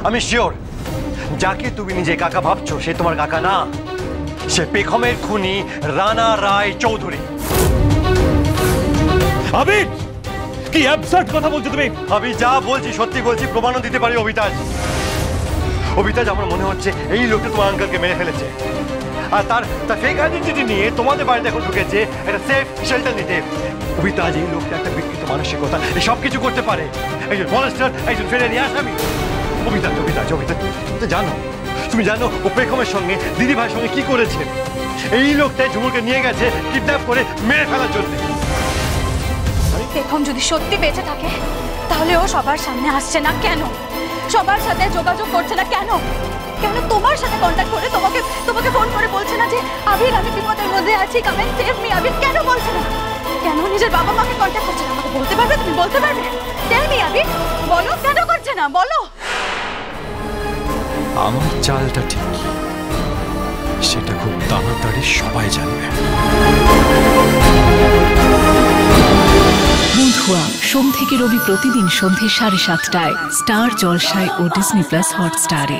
আমি শিওর যাকে তুমি নিজে কাকা ভাবছো সে তোমার কাকা না, সে পেখমের খুনি রানা রায় চৌধুরী। আবির, কি অ্যাবসার্ড কথা বলছো তুমি? আমি যা বলছি সত্যি বলছি, প্রমাণও দিতে পারি। অভিতাজ, অভিতাজ, আমার মনে হচ্ছে এই লোকটা তোমার আঙ্কেলকে মেরে ফেলেছে, আর তার ফেক আইডেন্টিটি নিয়ে তোমাদের বাড়িতে এখন ঢুকেছে একটা সেফ শেল্টার নিতে। অভিতাজ, এই লোকটা একটা বিকৃত মানসিকতা, এই সব কিছু করতে পারে, একজন মনস্টার, একজন ফেরারি আসামি। অভিতাজ, অভিতাজ, অভিতাজ, তুমি জানো, তুমি জানো ও পেখমের সঙ্গে দিদি ভাইয়ের সঙ্গে কি করেছে? এই লোকটাই ঝুমুরকে নিয়ে গেছে কিডন্যাপ করে মেরে ফেলার জন্য। পেখম যদি সত্যি বেঁচে থাকে তাহলে ও সবার সামনে আসছে না কেন? সবার সাথে যোগাযোগ করছে না কেন? কেন তোমার সাথে কন্ট্যাক্ট করে তোমাকে ফোন করে বলছে না যে আবির আমি বিপদের মধ্যে আছি, কাম এন্ড সেভ মি? আবির কেন বলছে না? কেন নিজের বাবা মাকে কন্ট্যাক্ট করছে না? আমাকে বলতে পারবে? তুমি বলতে পারবে? টেল মি আবির, বলো কেন করছে না, বলো। আমার চালটা ঠিক, সেটা খুব তাড়াতাড়ি সবাই জানবে। বন্ধুয়া সোম থেকে রবি প্রতিদিন সন্ধ্যে 7:30টায় স্টার জলসায় ও ডিজনি প্লাস হটস্টারে।